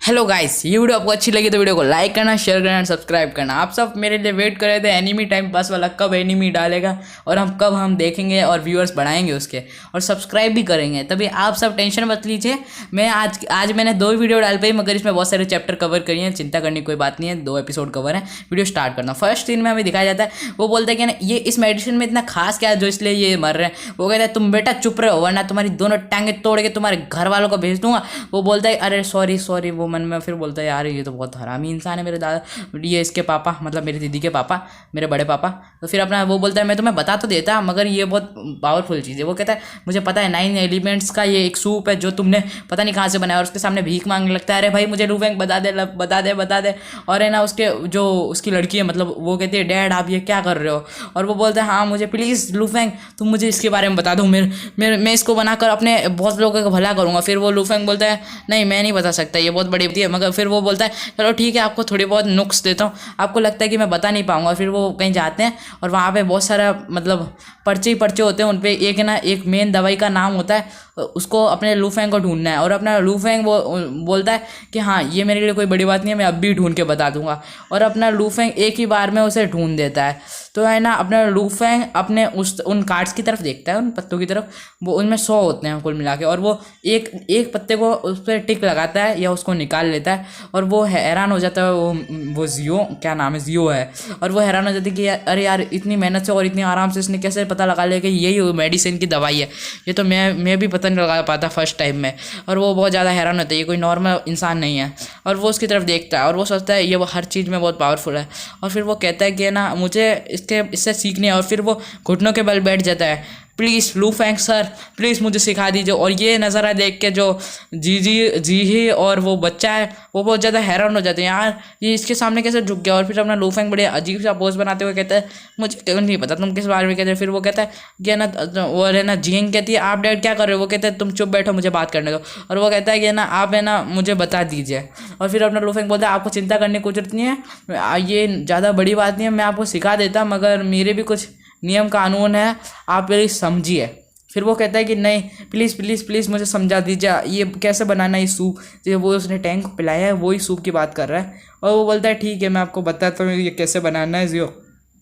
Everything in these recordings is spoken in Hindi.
हेलो गाइस, ये वीडियो आपको अच्छी लगी तो वीडियो को लाइक करना, शेयर करना, सब्सक्राइब करना। आप सब मेरे लिए वेट कर रहे थे एनिमी टाइम पास वाला, कब एनिमी डालेगा और हम देखेंगे और व्यूअर्स बढ़ाएंगे उसके, और सब्सक्राइब भी करेंगे। तभी आप सब टेंशन मत लीजिए। मैं आज मैंने 2 वीडियो डाल पाई, मगर इसमें बहुत सारे चैप्टर कवर करिए हैं। चिंता करने की कोई बात नहीं है, 2 एपिसोड कवर है। वीडियो स्टार्ट करना। फर्स्ट सीन में हमें दिखाया जाता है, वो बोलता है कि ना ये इस मेडिसिन में इतना खास क्या है जो इसलिए ये मर रहे हैं। वो कहता है तुम बेटा चुप रहो वरना तुम्हारी दोनों टांगे तोड़ के तुम्हारे घर वालों को भेज दूंगा। वो बोलता है अरे सॉरी सॉरी। वो मन में फिर बोलता है यार ये तो बहुत हरामी इंसान है, मेरे दादा, ये इसके पापा मतलब मेरी दीदी के पापा, मेरे बड़े पापा। तो फिर अपना वो बोलता है मैं तुम्हें बता तो देता, मगर ये बहुत पावरफुल चीज़ है। वो कहता है मुझे पता है 9 एलिमेंट्स का ये एक सूप है जो तुमने पता नहीं कहाँ से बनाया, और उसके सामने भीख मांगने लगता है। अरे भाई मुझे लू फेंग बता दे बता दे बता दे। और है ना उसके जो उसकी लड़की है, मतलब वो कहती है डैड आप ये क्या कर रहे हो। और वो बोलता है हाँ मुझे प्लीज़ लू फेंग तुम मुझे इसके बारे में बता दो, मैं इसको बनाकर अपने बहुत लोगों का भला करूँगा। फिर वो लू फेंग बोलता है नहीं मैं नहीं बता सकता, ये बहुत बड़ी होती है। मगर फिर वो बोलता है चलो ठीक है आपको थोड़ी बहुत नुक्स देता हूँ, आपको लगता है कि मैं बता नहीं पाऊंगा। फिर वो कहीं जाते हैं और वहाँ पे बहुत सारा मतलब पर्चे ही पर्चे होते हैं। उन पर एक है ना एक मेन दवाई का नाम होता है, उसको अपने लू फेंग को ढूंढना है। और अपना लू फेंग वो बोलता है कि हाँ ये मेरे लिए कोई बड़ी बात नहीं है, मैं अब भी ढूंढ के बता दूंगा। और अपना लू फेंग एक ही बार में उसे ढूंढ देता है। तो है ना अपना लू फेंग अपने उन कार्ड्स की तरफ देखता है, उन पत्तों की तरफ। वो उनमें 100 होते हैं कुल मिला के, और वो एक एक पत्ते को उस पर टिक लगाता है या उसको निकाल लेता है। और वो हैरान हो जाता है, वो जियो क्या नाम है, जियो है। और वो हैरान हो जाती है कि अरे यार इतनी मेहनत से और इतनी आराम से इसने कैसे पता लगा लिया कि यही मेडिसिन की दवाई है, ये तो मैं भी पता नहीं लगा पाता फर्स्ट टाइम में। और वो बहुत ज़्यादा हैरान होता है, ये कोई नॉर्मल इंसान नहीं है। और वो उसकी तरफ देखता है और वो सोचता है ये वो हर चीज़ में बहुत पावरफुल है। और फिर वो कहता है कि ना मुझे इससे सीखने है। और फिर वो घुटनों के बल बैठ जाता है, प्लीज़ लू फेंग सर प्लीज़ मुझे सिखा दीजिए। और ये नज़ारा देख के जो जी ही और वो बच्चा है वो बहुत ज़्यादा हैरान हो जाते हैं, यार ये इसके सामने कैसे झुक गया। और फिर अपना लू फेंग बड़े अजीब सा पोज बनाते हुए कहता है मुझे नहीं पता तुम किस बारे में कहते हैं। फिर वो कहता है कि ना वो है ना जिंग कहती है आप डैड क्या कर रहे हो। वो कहते हैं तुम चुप बैठो मुझे बात करने दो। और वो कहता है कि ना आप है ना मुझे बता दीजिए। और फिर अपना लू फेंग बोलता है आपको चिंता करने की कोई जरूरत नहीं है, ये ज़्यादा बड़ी बात नहीं है, मैं आपको सिखा देता, मगर मेरे भी कुछ नियम कानून है, आप प्लीज़ समझिए। फिर वो कहता है कि नहीं प्लीज़ प्लीज़ प्लीज़ मुझे समझा दीजिए ये कैसे बनाना है ये सूप, जो वो उसने टैंक को पिलाया है वही सूप की बात कर रहा है। और वो बोलता है ठीक है मैं आपको बताता हूँ ये कैसे बनाना है जियो।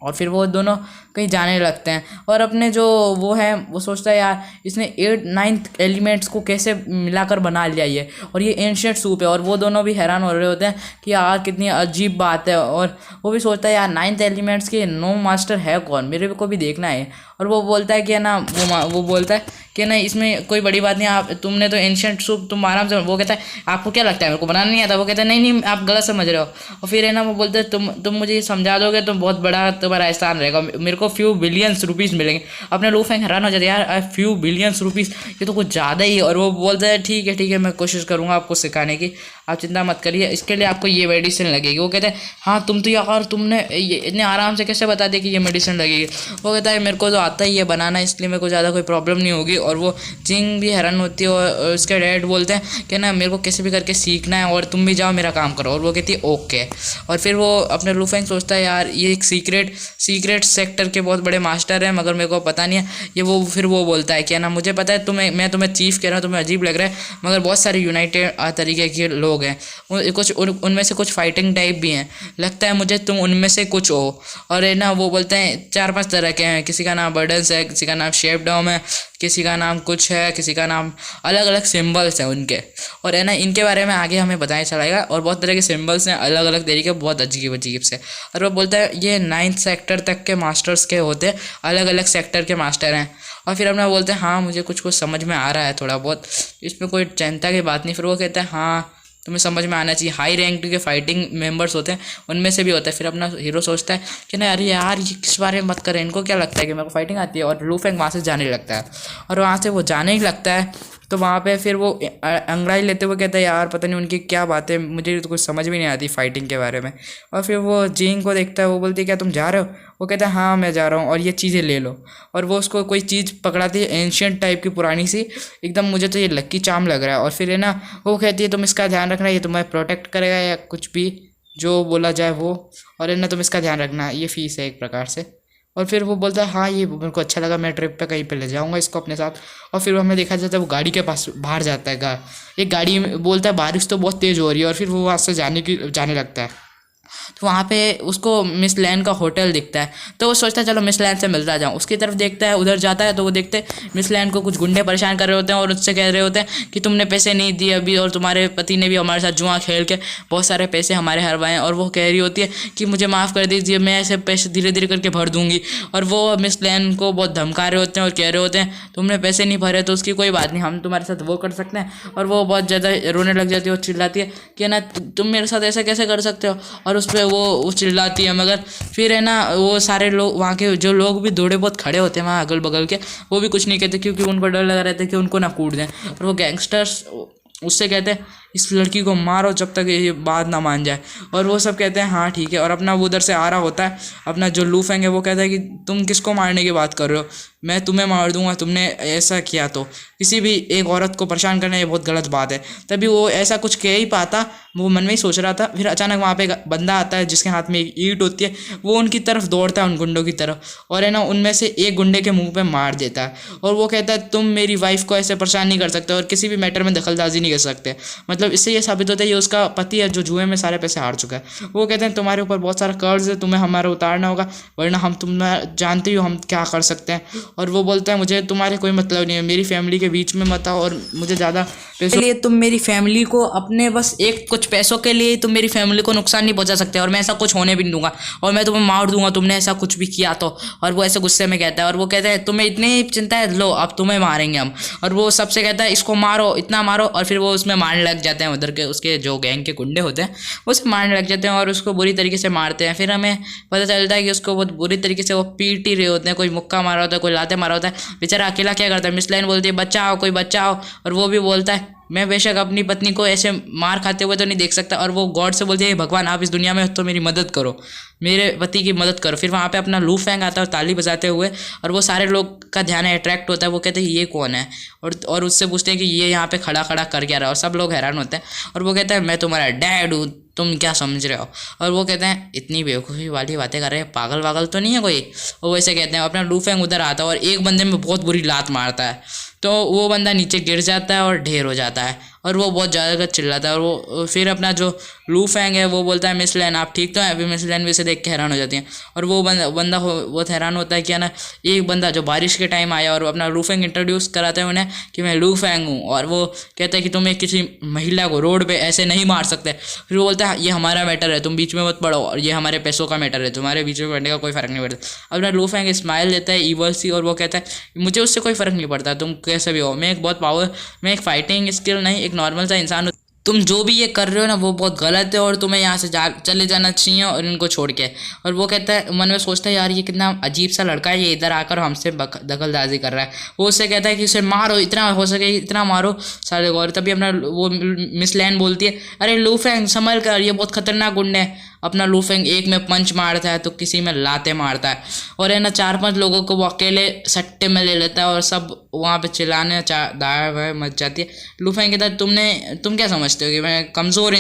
और फिर वो दोनों कहीं जाने लगते हैं। और अपने जो वो है वो सोचता है यार इसने 8-9 एलिमेंट्स को कैसे मिलाकर बना लिया ये, और ये एंशिएंट सूप है। और वो दोनों भी हैरान हो रहे होते हैं कि यार कितनी अजीब बात है। और वो भी सोचता है यार 9th एलिमेंट्स के नो मास्टर है कौन, मेरे को भी देखना है। और वो बोलता है कि ना वो बोलता है कि नहीं इसमें कोई बड़ी बात नहीं, आप तुमने तो एंशिएंट सूप तुम आराम से। वो कहता है आपको क्या लगता है मेरे को बनाना नहीं आता। वो कहता है नहीं नहीं आप गलत समझ रहे हो। और फिर है ना वो बोलते हैं तुम मुझे ये समझा दोगे तो बहुत बड़ा तुम्हारा एहसान रहेगा, मेरे को फ्यू बिलियंस रुपीज़ मिलेंगे। अपने लू फेंग हैरान हो जाते यार फ्यू बिलियंस रुपीज़ ये तो कुछ ज़्यादा ही है। और वो बोलते हैं ठीक है मैं कोशिश करूँगा आपको सिखाने की, आप चिंता मत करिए, इसके लिए आपको ये मेडिसिन लगेगी। वो कहते हैं हाँ तुम तो यार तुमने ये इतने आराम से कैसे बता दिया कि ये मेडिसिन लगेगी। वो कहता है मेरे को तो आता ही है बनाना, इसलिए मेरे को ज़्यादा कोई प्रॉब्लम नहीं होगी। और वो जिंग भी हैरान होती है और उसके डैड बोलते हैं कि ना मेरे को कैसे भी करके सीखना है और तुम भी जाओ मेरा काम करो। और वो कहती है ओके। और फिर वो अपने लू फेंग सोचता है यार ये एक सीक्रेट सेक्टर के बहुत बड़े मास्टर हैं मगर मेरे को पता नहीं है ये। वो फिर वो बोलता है कि ना मुझे पता है मैं तुम्हें चीफ कह रहा हूँ, तुम्हें अजीब लग रहा है, मगर बहुत सारे यूनाइटेड तरीके के लोग हैं, कुछ उनमें से कुछ फाइटिंग टाइप भी हैं, लगता है मुझे तुम उनमें से कुछ हो। और है ना वो बोलते हैं 4-5 तरह के हैं, किसी का नाम बर्डन्स है, किसी का नाम शेपडाउन है, किसी का नाम कुछ है, किसी का नाम अलग अलग सिम्बल्स हैं उनके। और है ना इनके बारे में आगे हमें बताया चलाएगा। और बहुत तरह के सिम्बल्स हैं अलग अलग तरीके, बहुत अजीब अजीब से। और वो बोलता है ये 9th सेक्टर तक के मास्टर्स के होते हैं, अलग अलग सेक्टर के मास्टर हैं। और फिर हम लोग बोलते हैं हाँ मुझे कुछ समझ में आ रहा है थोड़ा बहुत, इसमें कोई चिंता की बात नहीं। फिर वो कहता है हाँ तुम्हें समझ में आना चाहिए, हाई रैंक के फाइटिंग मेंबर्स होते हैं उनमें से भी होता है। फिर अपना हीरो सोचता है कि ना अरे यार ये किस बारे में मत करें, इनको क्या लगता है कि मेरे को फाइटिंग आती है। और लू फेंग वहाँ से जाने लगता है। और वहाँ से वो जाने ही लगता है तो वहाँ पे फिर वो अंगड़ाई लेते हुए कहता है यार पता नहीं उनकी क्या बात है, मुझे तो कुछ समझ भी नहीं आती फाइटिंग के बारे में। और फिर वो जिंग को देखता है, वो बोलती है क्या तुम जा रहे हो। वो कहता है हाँ मैं जा रहा हूँ और ये चीज़ें ले लो। और वो उसको कोई चीज़ पकड़ाती है एंशियंट टाइप की पुरानी सी, एकदम मुझे तो ये लक्की चार्म लग रहा है। और फिर है ना वो कहती है तुम इसका ध्यान रखना, ये तुम्हें प्रोटेक्ट करेगा या कुछ भी जो बोला जाए वो। और है ना तुम इसका ध्यान रखना, ये फीस है एक प्रकार से। और फिर वो बोलता है हाँ ये मेरे को अच्छा लगा, मैं ट्रिप पे कहीं पे ले जाऊंगा इसको अपने साथ। और फिर हमें देखा जाता है वो गाड़ी के पास बाहर जाता है, एक गाड़ी में बोलता है बारिश तो बहुत तेज़ हो रही है, और फिर वो वहाँ से जाने लगता है। तो वहाँ पे उसको मिस लैन का होटल दिखता है, तो वो सोचता है चलो मिस लैन से मिलता जाऊँ। उसकी तरफ देखता है, उधर जाता है तो वो देखते हैं मिस लैन को कुछ गुंडे परेशान कर रहे होते हैं और उससे कह रहे होते हैं कि तुमने पैसे नहीं दिए अभी, और तुम्हारे पति ने भी हमारे साथ जुआ खेल के बहुत सारे पैसे हमारे हरवाए। और वो कह रही होती है कि मुझे माफ़ कर दीजिए, मैं ऐसे पैसे धीरे धीरे करके भर दूंगी। और वो मिस लैन को बहुत धमका रहे होते हैं और कह रहे होते हैं तुमने पैसे नहीं भरे तो उसकी कोई बात नहीं, हम तुम्हारे साथ वो कर सकते हैं। और वो बहुत ज़्यादा रोने लग जाती है और चिल्लाती है कि ना तुम मेरे साथ ऐसा कैसे कर सकते हो। और उस पर वो चिल्लाती है, मगर फिर है ना वो सारे लोग वहाँ के जो लोग भी थोड़े बहुत खड़े होते हैं वहाँ अगल बगल के, वो भी कुछ नहीं कहते क्योंकि उनको डर लगा रहता है कि उनको ना कूट दें। और वो गैंगस्टर्स उससे कहते हैं इस लड़की को मारो जब तक ये बात ना मान जाए। और वो सब कहते हैं हाँ ठीक है। और अपना वो उधर से आ रहा होता है, अपना जो लू फेंग है वो कहता है कि तुम किसको मारने की बात कर रहे हो, मैं तुम्हें मार दूंगा, तुमने ऐसा किया तो। किसी भी एक औरत को परेशान करना ये बहुत गलत बात है। तभी वो ऐसा कुछ कह ही पाता, वो मन में ही सोच रहा था। फिर अचानक वहाँ पे एक बंदा आता है जिसके हाथ में एक ईंट होती है, वो उनकी तरफ दौड़ता है, उन गुंडों की तरफ, और है ना उनमें से एक गुंडे के मुंह पे मार देता है। और वो कहता है तुम मेरी वाइफ को ऐसे परेशान नहीं कर सकते और किसी भी मैटर में दखलंदाजी नहीं कर सकते। मतलब इससे ये साबित होता है ये उसका पति है जो जुए में सारे पैसे हार चुका है। वो कहते हैं तुम्हारे ऊपर बहुत सारा कर्ज है, तुम्हें हमारा उतारना होगा, वरना हम तुम्हें जानते ही हो हम क्या कर सकते हैं। और वो बोलता है मुझे तुम्हारे कोई मतलब नहीं है, मेरी फैमिली के बीच में मत आओ, और मुझे ज़्यादा पैसों लिए तुम मेरी फैमिली को अपने बस एक कुछ पैसों के लिए तुम मेरी फैमिली को नुकसान नहीं पहुंचा सकते, और मैं ऐसा कुछ होने भी नहीं दूंगा, और मैं तुम्हें मार दूंगा तुमने ऐसा कुछ भी किया तो। और वो ऐसे गुस्से में कहता है, और वो कहता है तुम्हें इतनी चिंता है, लो अब तुम्हें मारेंगे हम। और वो सबसे कहता है इसको मारो, इतना मारो। और फिर वो उसमें मारने लग जाते हैं, उधर के उसके जो गैंग के गुंडे होते हैं वो उसे मारने लग जाते हैं और उसको बुरी तरीके से मारते हैं। फिर हमें पता चलता है कि उसको बहुत बुरी तरीके से वो पीट ही रहे होते हैं, कोई मुक्का मारा होता है, कोई लाते मारा होता है। बेचारा अकेला क्या करता है, मिस लाइन बोलती है बचाओ कोई बचाओ, और वो भी बोलता है मैं बेशक अपनी पत्नी को ऐसे मार खाते हुए तो नहीं देख सकता। और वो गॉड से बोलती है भगवान आप इस दुनिया में तो मेरी मदद करो, मेरे पति की मदद करो। फिर वहाँ पे अपना लू फेंग आता है ताली बजाते हुए, और वो सारे लोग का ध्यान अट्रैक्ट होता है। वो कहते हैं ये कौन है, और उससे पूछते हैं कि ये यहाँ पे खड़ा खड़ा कर क्या रहा है, और सब लोग हैरान होते हैं। और वो कहता है मैं तुम्हारा डैड हूँ, तुम क्या समझ रहे हो। और वो कहते हैं इतनी बेवकूफ़ी वाली बातें कर रहे हैं, पागल वागल तो नहीं है कोई। और वैसे कहते हैं अपना लू फेंग उधर आता है और एक बंदे में बहुत बुरी लात मारता है, तो वो बंदा नीचे गिर जाता है और ढेर हो जाता है, और वो बहुत ज़्यादा चिल्लाता है। और वो फिर अपना जो लू फेंग है वो बोलता है मिस लैन आप ठीक तो हैं। अभी मिस लैन भी उसे देख के हैरान हो जाती हैं, और वो बंदा बहुत हैरान होता है कि ना एक बंदा जो बारिश के टाइम आया और अपना लू फेंग इंट्रोड्यूस कराता है उन्हें कि मैं लू फेंग हूँ। और वो कहता है कि तुम्हें किसी महिला को रोड पे ऐसे नहीं मार सकते। फिर वो बोलता है ये हमारा मैटर है, तुम बीच में मत पड़ो, और ये हमारे पैसों का मैटर है, तुम्हारे बीच में पड़ने का कोई फ़र्क नहीं पड़ता। अपना लू फेंग स्माइल देता है ईवल सी, और वो कहता है मुझे उससे कोई फ़र्क नहीं पड़ता, तुम कैसे भी हो, मैं एक फाइटिंग स्किल नहीं, एक नॉर्मल सा इंसान हूँ। तुम जो भी ये कर रहे हो ना वो बहुत गलत है, और तुम्हें यहाँ से चले जाना चाहिए और इनको छोड़ के। और वो कहता है मन में सोचता है यार ये कितना अजीब सा लड़का है, ये इधर आकर हमसे दखलंदाजी कर रहा है। वो उससे कहता है कि उसे मारो, इतना हो सके इतना मारो साले को। और तभी अपना वो मिस लैन बोलती है अरे लू फेंग संभल कर, ये बहुत खतरनाक गुंडे हैं। अपना लू फेंग एक में पंच मारता है तो किसी में लाते मारता है, और है ना 4-5 लोगों को वो अकेले सट्टे में ले लेता है, और सब वहाँ पे चिल्लाने दाएं मच जाती है। लू फेंग कहता है तुम क्या समझते हो कि मैं कमज़ोर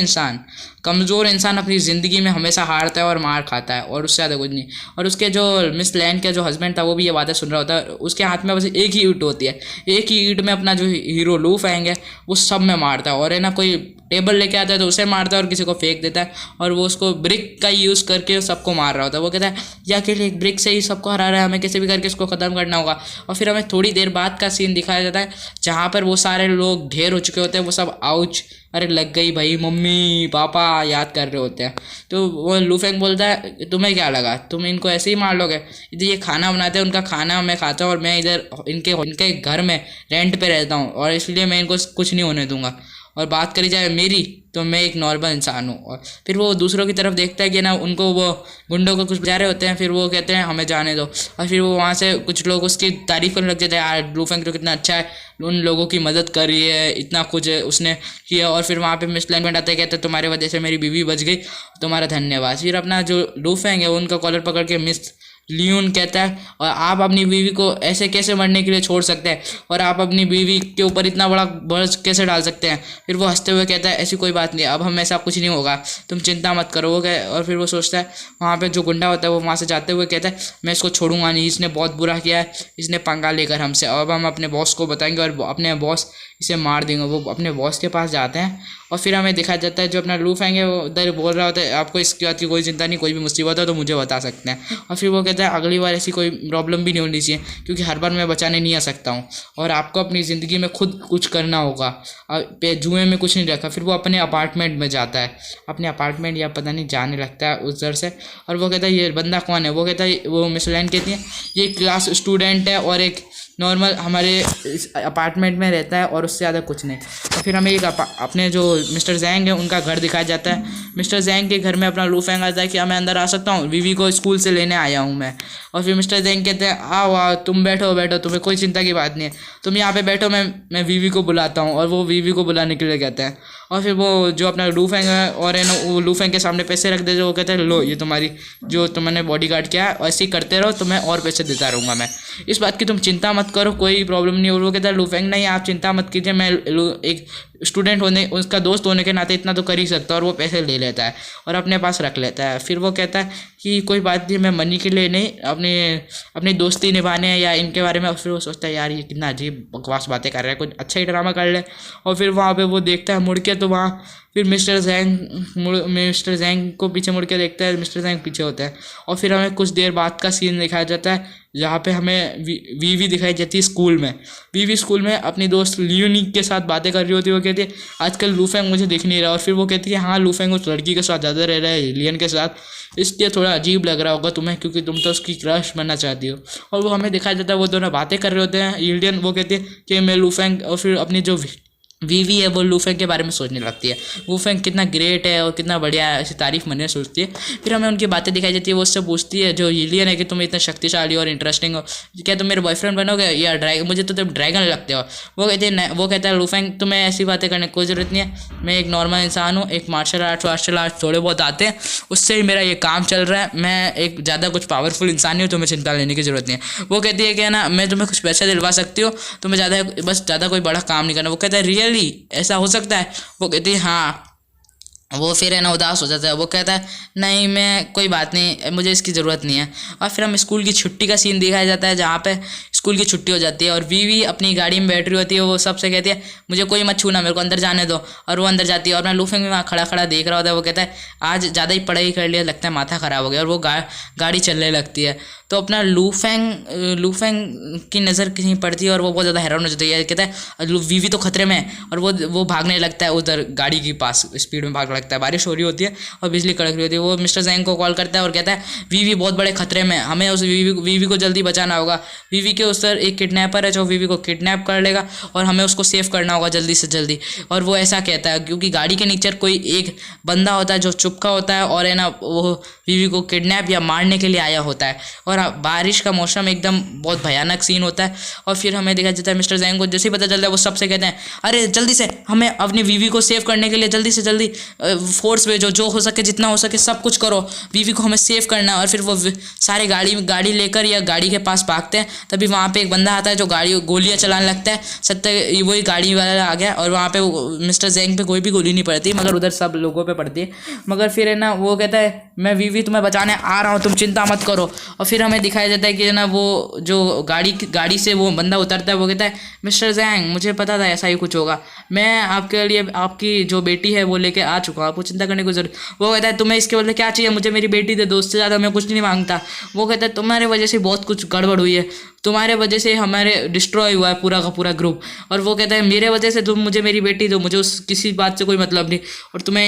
इंसान अपनी ज़िंदगी में हमेशा हारता है और मार खाता है, और उससे ज़्यादा कुछ नहीं। और उसके जो मिस लैन का जो हस्बैंड था वो भी ये बातें सुन रहा होता है। उसके हाथ में बस एक ही ईंट होती है, एक ही ईंट में अपना जो हीरो लू फेंग है वो सब में मारता है। और है ना कोई टेबल लेके आता है तो उसे मारता है, और किसी को फेंक देता है, और वो उसको ब्रिक का यूज़ करके सबको मार रहा होता है। वो कहता है या अकेले एक ब्रिक से ही सबको हरा रहा है, हमें कैसे भी करके इसको ख़त्म करना होगा। और फिर हमें थोड़ी देर बाद का सीन दिखाया जाता है जहाँ पर वो सारे लोग ढेर हो चुके होते हैं, वो सब आउच अरे लग गई भाई, मम्मी पापा याद कर रहे होते हैं। तो वो लू फेंग बोलता है तुम्हें क्या लगा तुम इनको ऐसे ही मार लोगे, इधर ये खाना बनाते हैं, उनका खाना मैं खाता हूँ, और मैं इधर इनके घर में रेंट पे रहता हूँ, और इसलिए मैं इनको कुछ नहीं होने दूंगा। और बात करी जाए मेरी तो मैं एक नॉर्मल इंसान हूँ। और फिर वो दूसरों की तरफ देखता है कि ना उनको वो गुंडों को कुछ बजा रहे होते हैं, फिर वो कहते हैं हमें जाने दो। और फिर वो वहाँ से कुछ लोग उसकी तारीफ़ करने लग जाते हैं, यार लू फेंग तो कितना अच्छा है, उन लोगों की मदद कर रही है, इतना कुछ उसने किया। और फिर वहाँ पे मिस लैन आते हैं, कहते हैं तुम्हारी वजह से मेरी बीवी बच गई, तुम्हारा धन्यवाद। फिर अपना जो लू फेंग है उनका कॉलर पकड़ के मिस लियोन कहता है और आप अपनी बीवी को ऐसे कैसे मरने के लिए छोड़ सकते हैं और आप अपनी बीवी के ऊपर इतना बड़ा बोझ कैसे डाल सकते हैं। फिर वो हंसते हुए कहता है ऐसी कोई बात नहीं, अब हम ऐसा कुछ नहीं होगा, तुम चिंता मत करो। वो कह और फिर वो सोचता है, वहाँ पे जो गुंडा होता है वो वहाँ से जाते हुए कहता है मैं इसको छोड़ूंगा नहीं, इसने बहुत बुरा किया है, इसने पंगा लेकर हमसे, अब हम अपने बॉस को बताएंगे और अपने बॉस इसे मार देंगे। वो अपने बॉस के पास जाते हैं और फिर हमें दिखाया जाता है जो अपना लू फेंग है वो उधर बोल रहा होता है आपको इसकी बात की कोई चिंता नहीं, कोई भी मुसीबत हो तो मुझे बता सकते हैं। और फिर वो कहता है अगली बार ऐसी कोई प्रॉब्लम भी नहीं होनी चाहिए क्योंकि हर बार मैं बचाने नहीं आ सकता हूँ और आपको अपनी ज़िंदगी में खुद कुछ करना होगा, जुए में कुछ नहीं रखा। फिर वो अपने अपार्टमेंट में जाता है, अपने अपार्टमेंट या पता नहीं जाने लगता है उधर से। और वो कहता है ये बंदा कौन है। वो कहता है वो मिस लैन कहती है ये क्लास स्टूडेंट है और एक नॉर्मल हमारे अपार्टमेंट में रहता है और उससे ज़्यादा कुछ नहीं। और फिर हमें एक अपने जो मिस्टर जैंग है उनका घर दिखाया जाता है। मिस्टर जैंग के घर में अपना लू फेंग आता है कि मैं अंदर आ सकता हूँ, वीवी को स्कूल से लेने आया हूँ मैं। और फिर मिस्टर जैंग कहते हैं आओ आओ तुम बैठो बैठो, तुम्हें कोई चिंता की बात नहीं है, तुम यहाँ पे बैठो, मैं वीवी को बुलाता हूँ। और वो वीवी को बुलाने के लिए कहते हैं और फिर वो जो अपना लू फेंग है और है ना वो लू फेंग के सामने पैसे रख देते, वो कहते हैं लो ये तुम्हारी जो तुमने बॉडी गार्ड किया है ऐसे ही करते रहो, तुम्हें और पैसे देता रहूँगा मैं, इस बात की तुम चिंता मत करो, कोई प्रॉब्लम नहीं। और वो कहता है लू फेंग नहीं आप चिंता मत कीजिए, मैं एक स्टूडेंट होने उसका दोस्त होने के नाते इतना तो कर ही सकता है। और वो पैसे ले लेता है और अपने पास रख लेता है। फिर वो कहता है कि कोई बात नहीं, मैं मनी के लिए नहीं अपनी दोस्ती निभाने हैं या इनके बारे में। और फिर वो सोचता है यार ये कितना अजीब बकवास बातें कर रहा है, कुछ अच्छा ही ड्रामा कर ले। और फिर वहाँ पे वो देखता है मुड़ के तो वहाँ फिर मिस्टर जैंग को पीछे मुड़ के देखता है, मिस्टर जैंग पीछे होता है। और फिर हमें कुछ देर बाद का सीन दिखाया जाता है जहाँ पे हमें वीवी दिखाई जाती है स्कूल में। वीवी स्कूल में अपनी दोस्त लियोनी के साथ बातें कर रही होती है। वो कहती है आजकल लू फेंग मुझे दिख नहीं रहा। और फिर वो कहती है हाँ लू फेंग उस लड़की के साथ ज़्यादा रह रहा है एलियन के साथ, इसलिए थोड़ा अजीब लग रहा होगा तुम्हें क्योंकि तुम तो उसकी क्रश बनना चाहती हो। और वो हमें दिखाया जाता है वो दोनों बातें कर रहे होते हैं एलियन। वो कहती है कि मैं लू फेंग, और फिर अपनी जो वीवी है वो लू फेंग के बारे में सोचने लगती है, लू फेंग कितना ग्रेट है और कितना बढ़िया है, ऐसी तारीफ मनने सोचती है। फिर हमें उनकी बातें दिखाई जाती है। वो उससे पूछती है जो एलियन है कि तुम इतना शक्तिशाली और इंटरेस्टिंग हो, क्या तुम मेरे बॉयफ्रेंड बनोगे या ड्रैगन, मुझे तो तुम ड्रैगन लगते हो। वो कहते हैं वो कहता है लू फेंग तुम्हें ऐसी बातें करने की कोई ज़रूरत नहीं है, मैं एक नॉर्मल इंसान हूँ, एक मार्शल आर्ट्स थोड़े बहुत आते हैं उससे ही मेरा ये काम चल रहा है, मैं एक ज़्यादा कुछ पावरफुल इंसान नहीं हूँ, तुम्हें चिंता लेने की ज़रूरत नहीं है। वो कहती है कि ना मैं तुम्हें कुछ पैसे दिलवा सकती हूँ, तुम्हें ज़्यादा कोई बड़ा काम नहीं करना। वो कहता है रियली ऐसा हो सकता है। वो कहती है हाँ। वो फिर है ना उदास हो जाता है। वो कहता है नहीं मैं कोई बात नहीं, मुझे इसकी ज़रूरत नहीं है। और फिर हम स्कूल की छुट्टी का सीन दिखाया जाता है जहाँ पे स्कूल की छुट्टी हो जाती है और वीवी अपनी गाड़ी में बैठ रही होती है। वो सबसे कहती है मुझे कोई मत छूना, मेरे को अंदर जाने दो। और वो अंदर जाती है और मैं लू फेंग भी वहाँ खड़ा खड़ा देख रहा होता है। वो कहता है आज ज़्यादा ही पढ़ाई कर लिया, लगता है माथा ख़राब हो गया। और वो गाड़ी चलने लगती है तो अपना लू फेंग की नज़र कहीं पड़ती है और वो बहुत ज़्यादा हैरान हो जाती है। कहता है वीवी तो खतरे में है और वो भागने लगता है उधर गाड़ी के पास, स्पीड में भागने लगता है। बारिश हो रही होती है और बिजली कड़क रही होती है। वो मिस्टर जैंग को कॉल करता है और कहता है वीवी बहुत बड़े खतरे में, हमें उस वीवी को जल्दी बचाना होगा। वीवी के उस पर एक किडनैपर है जो वीवी को किडनैप कर लेगा और हमें उसको सेव करना होगा जल्दी से जल्दी। और वो ऐसा कहता है क्योंकि गाड़ी के नीचे कोई एक बंदा होता है जो चुपका होता है और है ना वो वीवी को किडनैप या मारने के लिए आया होता है। और बारिश का मौसम एकदम बहुत भयानक सीन होता है। और फिर हमें देखा जाता है मिस्टर जैंग को जैसे ही पता चलता है वो सबसे कहते हैं अरे जल्दी से हमें अपनी वीवी को सेव करने के लिए जल्दी से जल्दी फोर्स भेजो, जो हो सके जितना हो सके सब कुछ करो, वीवी को हमें सेव करना है। और फिर वो सारे गाड़ी लेकर या गाड़ी के पास भागते हैं। तभी वहाँ पे एक बंदा आता है जो गोलियाँ चलाने लगता है। सत्य वही गाड़ी वाला आ गया और वहाँ पे मिस्टर जैंग पे कोई भी गोली नहीं पड़ती मगर उधर सब लोगों पे पड़ती है। मगर फिर है ना वो कहता है मैं वीवी तुम्हें बचाने आ रहा हूँ, तुम चिंता मत करो। और फिर हमें दिखाया जाता है कि ना वो जो गाड़ी से वो बंदा उतरता है। वो कहता है मिस्टर जैंग मुझे पता था ऐसा ही कुछ होगा, मैं आपके लिए आपकी जो बेटी है वो लेके आ चुका हूँ, आपको चिंता करने की जरूरत। वो कहता है तुम्हें इसके बदले क्या चाहिए, मुझे मेरी बेटी दे दो, उससे ज़्यादा मैं कुछ नहीं मांगता। वो कहता है तुम्हारे वजह से बहुत कुछ गड़बड़ हुई है, तुम्हारे वजह से हमारे डिस्ट्रॉय हुआ है पूरा का पूरा ग्रुप। और वो कहता है मेरे वजह से तुम मुझे मेरी बेटी दो, मुझे उस किसी बात से कोई मतलब नहीं और तुम्हें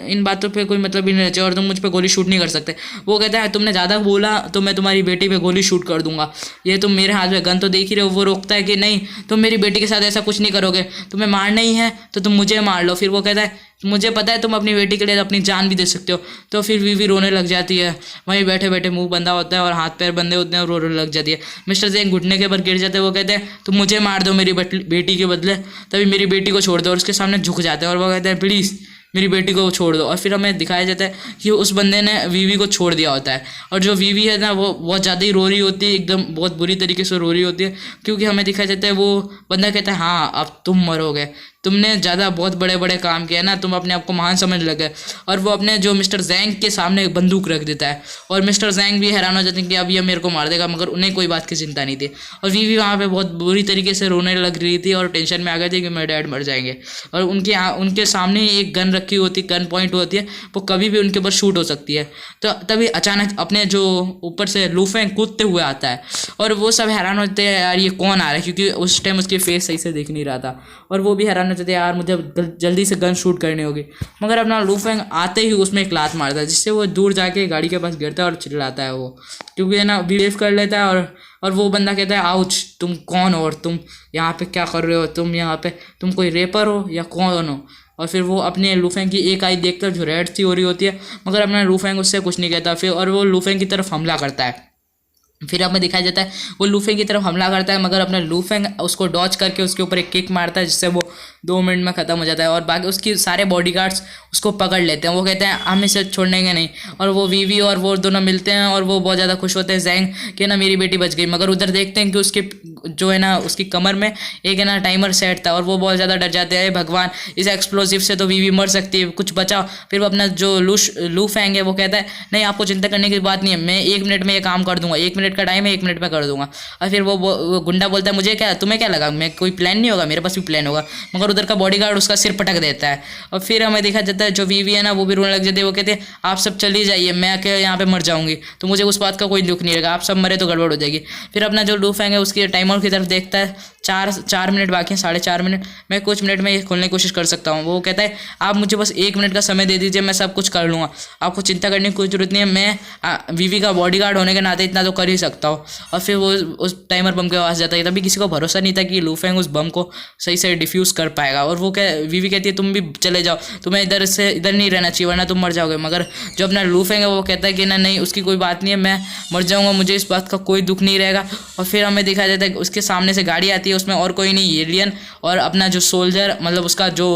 इन बातों पे कोई मतलब ही नहीं चाहिए और तुम मुझ पे गोली शूट नहीं कर सकते। वो कहता है तुमने ज़्यादा बोला तो मैं तुम्हारी बेटी पे गोली शूट कर दूंगा, ये तुम मेरे हाथ में गन तो देख ही रहे हो। वो रोकता है कि नहीं तुम मेरी बेटी के साथ ऐसा कुछ नहीं करोगे, तुम्हें मारना ही है तो तुम मुझे मार लो। फिर वो कहता है मुझे पता है तुम अपनी बेटी के लिए अपनी जान भी दे सकते हो। तो फिर वीवी रोने लग जाती है, वहीं बैठे बैठे मुंह बंधा होता है और हाथ पैर बंधे होते हैं और रोने लग जाती है। मिस्टर जैंग घुटने के ऊपर गिर जाते हैं। वो कहते हैं तुम मुझे मार दो मेरी बेटी के बदले, तभी मेरी बेटी को छोड़ दो और उसके सामने झुक जाते हैं। और वो कहते हैं प्लीज़ मेरी बेटी को छोड़ दो। और फिर हमें दिखाया जाता है कि उस बंदे ने वीवी को छोड़ दिया होता है, और जो वीवी है ना वो बहुत ज़्यादा ही रो रही होती है, एकदम बहुत बुरी तरीके से रो रही होती है, क्योंकि हमें दिखाया जाता है वो बंदा कहता है हाँ अब तुम मरोगे, तुमने ज़्यादा बहुत बड़े बड़े काम किया ना, तुम अपने आप को महान समझ लगे। और वो अपने जो मिस्टर जैंग के सामने एक बंदूक रख देता है, और मिस्टर जैंग भी हैरान हो जाते हैं कि अब ये मेरे को मार देगा, मगर उन्हें कोई बात की चिंता नहीं थी। और वीवी वहाँ पे बहुत बुरी तरीके से रोने लग रही थी और टेंशन में आ गई थी कि मेरे डैड मर जाएंगे। और उनके सामने ही एक गन रखी होती, गन पॉइंट होती है, वो कभी भी उनके ऊपर शूट हो सकती है। तो तभी अचानक अपने जो ऊपर से लूफेंग कूदते हुए आता है, और वो सब हैरान होते हैं यार ये कौन आ रहा है, क्योंकि उस टाइम उसकी फेस सही से दिख नहीं रहा था। और वो भी हैरान होते थे यार मुझे जल्दी से गन शूट करनी होगी, मगर अपना लूफेंग आते ही उसमें एक लात मारता है, जिससे वो दूर जाके गाड़ी के पास गिरता है और चिल्लाता है वो, क्योंकि है ना बिहेव कर लेता है। और वो बंदा कहता है आउच, तुम कौन हो और तुम यहाँ पे क्या कर रहे हो, तुम यहाँ पे तुम कोई रेपर हो या कौन हो। और फिर वो अपने लूफेंग की एक आई देखकर जो रेड सी हो रही होती है, मगर अपना लूफेंग उससे कुछ नहीं कहता फिर, और वो लूफेंग की तरफ हमला करता है। फिर हमें दिखाया जाता है वो लूफेंग की तरफ हमला करता है, मगर अपना लूफेंग उसको डॉच करके उसके ऊपर एक किक मारता है, जिससे वो 2 मिनट में ख़त्म हो जाता है। और बाकी उसकी सारे बॉडीगार्ड्स उसको पकड़ लेते हैं, वो कहते हैं हम इसे छोड़ेंगे नहीं। और वो वीवी और वो दोनों मिलते हैं, और वो बहुत ज़्यादा खुश होते हैं जैंग कि ना मेरी बेटी बच गई। मगर उधर देखते हैं कि उसके जो है ना उसकी कमर में एक है ना टाइमर सेट था, और वो बहुत ज़्यादा डर जाते हैं, भगवान इस एक्सप्लोसिव से तो वीवी मर सकती है, कुछ बचाओ। फिर वो अपना जो लूफेंग है वो कहता है नहीं आपको चिंता करने की बात नहीं है, मैं 1 मिनट में ये काम कर दूंगा, 1 मिनट का टाइम है, 1 मिनट में कर दूंगा। और फिर वो गुंडा बोलता है मुझे क्या, तुम्हें क्या लगा मैं कोई प्लान नहीं होगा, मेरे पास भी प्लान होगा। मगर उधर का बॉडीगार्ड उसका सिर पटक देता है। और फिर हमें देखा जाता है जो वीवी है ना वो भी रोने लग जाती है, वो कहते हैं आप सब चली जाइए, मैं अकेले यहाँ पे मर जाऊंगी, तो मुझे उस बात का कोई दुख नहीं रहेगा, आप सब मरे तो गड़बड़ हो जाएगी। फिर अपना जो लूफेंग है उसकी टाइमर की तरफ देखता है, 4 मिनट बाकी हैं, 4.5 मिनट, मैं कुछ मिनट में ये खोलने की कोशिश कर सकता हूँ। वो कहता है आप मुझे बस 1 मिनट का समय दे दीजिए, मैं सब कुछ कर लूँगा, आपको चिंता करने की कोई जरूरत नहीं है, मैं वीवी का बॉडीगार्ड होने के नाते इतना तो कर ही सकता हूँ। और फिर वो उस टाइमर बम के पास जाता है, तभी किसी को भरोसा नहीं था कि लूफेंग उस बम को सही से डिफ्यूज़ कर पाएगा। और वो वीवी कहती है तुम भी चले जाओ, तुम्हें इधर नहीं रहना चाहिए वरना तुम मर जाओगे। मगर जो अपना लूफेंग है वो कहता है कि ना नहीं उसकी कोई बात नहीं है, मैं मर जाऊँगा, मुझे इस बात का कोई दुख नहीं रहेगा। और फिर हमें दिखाया जाता है कि उसके सामने से गाड़ी आती है, उसमें और कोई नहीं एलियन और अपना जो सोल्जर मतलब उसका जो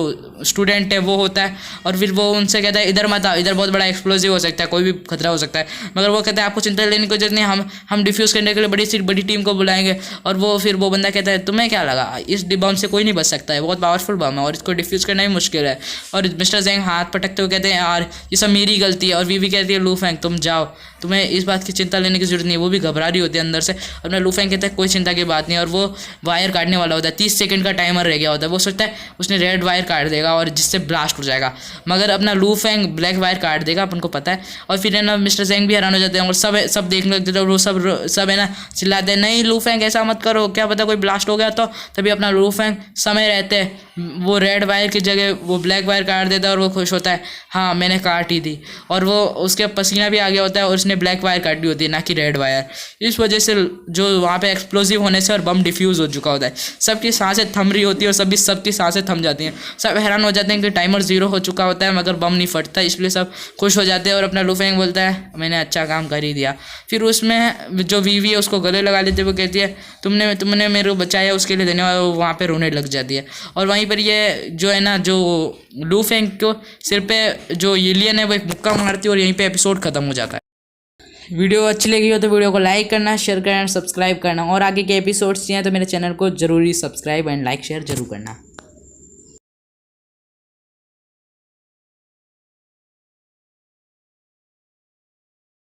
स्टूडेंट है वो होता है। और फिर वो उनसे कहता है इधर मत आओ, इधर बहुत बड़ा एक्सप्लोसिव हो सकता है, कोई भी खतरा हो सकता है। मगर वो कहता है आपको चिंता लेने की जरूरत नहीं, हम डिफ्यूज़ करने के लिए बड़ी टीम को बुलाएंगे। और वो फिर वो बंदा कहता है तुम्हें क्या लगा, इस बम से कोई नहीं बच सकता है, बहुत पावरफुल बम है और इसको डिफ्यूज़ करना भी मुश्किल है। और मिस्टर जैंग हाथ पटकते हुए कहते हैं यार ये सब मेरी गलती है। और वीवी कहती है लूफेंग तुम जाओ, तुम्हें इस बात की चिंता लेने की जरूरत नहीं है। वो भी घबरा रही होती है अंदर से। अपना लूफेंग कहता है कोई चिंता की बात नहीं, और वो वायर काटने वाला होता है, 30 सेकंड का टाइमर रह गया होता है। वो सोचता है उसने रेड वायर काट देगा और जिससे ब्लास्ट हो जाएगा, मगर अपना लूफेंग ब्लैक वायर काट देगा, अपन को पता है। और फिर है ना मिस्टर जैंग भी हैरान हो जाते हैं और सब देखने लगते हैं। वो सब है ना चिल्लाते हैं नहीं लूफेंग ऐसा मत करो, क्या पता कोई ब्लास्ट हो गया तो। तभी अपना लूफेंग समय रहते वो रेड वायर की जगह वो ब्लैक वायर काट देता है, और वो खुश होता है हाँ मैंने काट ही दी। और वो उसके पसीना भी आ गया होता है और उसने ब्लैक वायर काटी होती है ना कि रेड वायर। इस वजह से जो वहाँ पे एक्सप्लोसिव होने से और बम डिफ्यूज़ हो चुका होता है। सबकी सांसें थम रही होती है और सबकी सांसें थम जाती हैं। सब हैरान हो जाते हैं कि टाइमर 0 हो चुका होता है, मगर बम नहीं फटता, इसलिए सब खुश हो जाते हैं। और अपना लूफेंग बोलता है मैंने अच्छा काम कर ही दिया। फिर उसमें जो वीवी है उसको गले लगा लेते, वो कहती है तुमने मेरे को बचाया उसके लिए धन्यवाद। वहाँ पे रोने लग जाती है। और वहीं पर ये जो है ना जो लूफेंग को सिर पे जो एलियन है वो एक मुक्का मारती है, और यहीं पे एपिसोड खत्म हो जाता है। वीडियो अच्छी लगी हो तो वीडियो को लाइक करना, शेयर करना, सब्सक्राइब करना, और आगे के एपिसोड्स चाहिए तो मेरे चैनल को जरूरी सब्सक्राइब एंड लाइक शेयर जरूर करना।